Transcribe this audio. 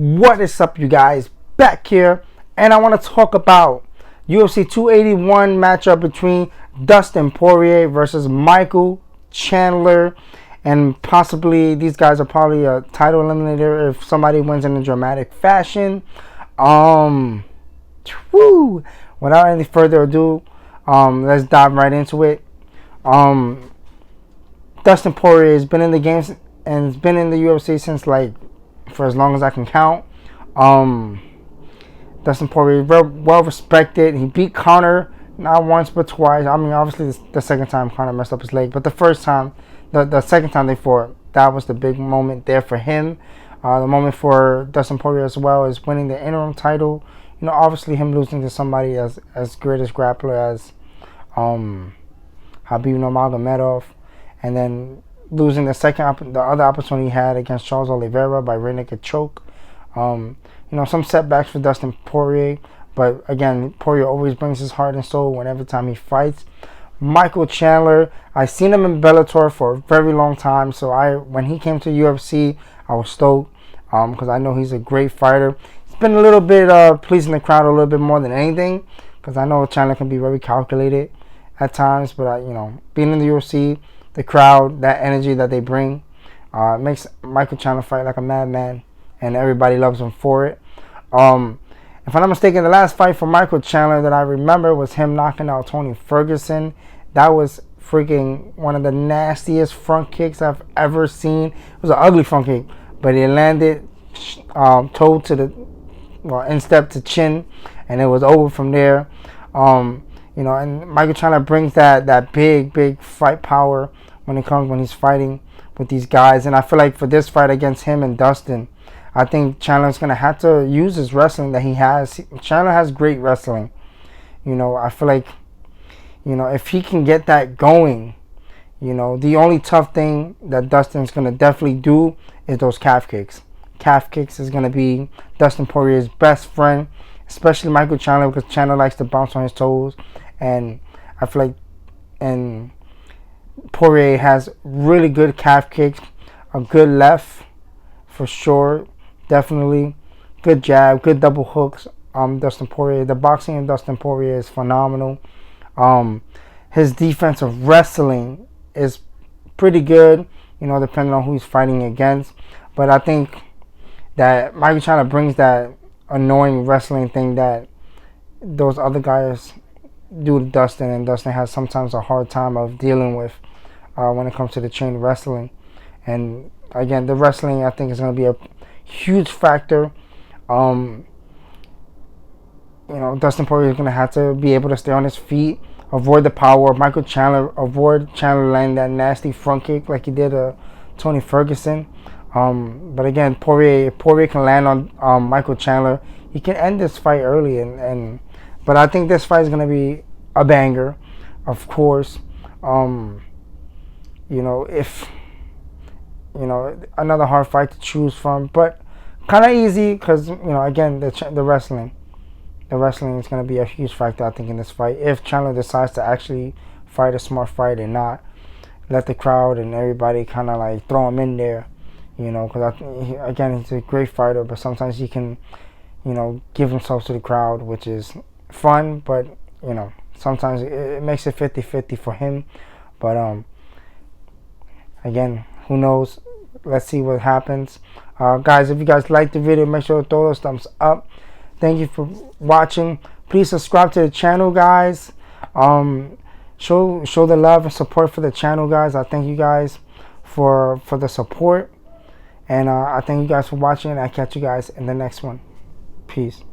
What is up, you guys? Back here, and I want to talk about UFC 281 matchup between Dustin Poirier versus Michael Chandler, and possibly these guys are probably a title eliminator if somebody wins in a dramatic fashion. Without any further ado, let's dive right into it. Dustin Poirier has been in the games and has been in the UFC since for as long as I can count. Dustin Poirier, very well respected. He beat Conor not once but twice. I mean, obviously the second time Conor messed up his leg, but the second time they fought, that was the big moment there for him. The moment for Dustin Poirier as well is winning the interim title. You know, obviously him losing to somebody as great as grappler as Khabib Nurmagomedov, and then losing the other opportunity he had against Charles Oliveira by rear naked choke. Some setbacks for Dustin Poirier, but again, Poirier always brings his heart and soul whenever time he fights. Michael Chandler, I've seen him in Bellator for a very long time, so when he came to UFC, I was stoked because I know he's a great fighter. He's been a little bit pleasing the crowd a little bit more than anything, because I know Chandler can be very calculated at times, but being in the UFC, the crowd, that energy that they bring, makes Michael Chandler fight like a madman, and everybody loves him for it. If I'm not mistaken, the last fight for Michael Chandler that I remember was him knocking out Tony Ferguson. That was freaking one of the nastiest front kicks I've ever seen. It was an ugly front kick, but it landed toe to instep to chin, and it was over from there. And Michael Chandler brings that big fight power when he's fighting with these guys. And I feel like for this fight against him and Dustin, I think Chandler's going to have to use his wrestling that he has. Chandler has great wrestling. I feel like, if he can get that going, the only tough thing that Dustin's going to definitely do is those calf kicks. Calf kicks is going to be Dustin Poirier's best friend, especially Michael Chandler, because Chandler likes to bounce on his toes. And I feel like Poirier has really good calf kicks, a good left for sure, definitely, good jab, good double hooks. Dustin Poirier, the boxing in Dustin Poirier is phenomenal. His defensive wrestling is pretty good, depending on who he's fighting against. But I think that Michael Chandler brings that annoying wrestling thing that those other guys do to Dustin, and Dustin has sometimes a hard time of dealing with when it comes to the chain wrestling. And again, the wrestling, I think, is going to be a huge factor. Dustin Poirier is going to have to be able to stay on his feet, avoid the power of Michael Chandler, avoid Chandler landing that nasty front kick like he did Tony Ferguson. But again, Poirier can land on Michael Chandler. He can end this fight early, but I think this fight is going to be a banger, of course. Another hard fight to choose from, but kind of easy because, again, the wrestling is going to be a huge factor, I think, in this fight. If Chandler decides to actually fight a smart fight and not let the crowd and everybody kind of throw him in there, because he's a great fighter, but sometimes he can, give himself to the crowd, which is fun, but, sometimes it makes it 50-50 for him. But, again, who knows? Let's see what happens. Guys, if you guys liked the video, make sure to throw those thumbs up. Thank you for watching. Please subscribe to the channel, guys. Show the love and support for the channel, guys. I thank you guys for the support. And I thank you guys for watching. And I'll catch you guys in the next one. Peace.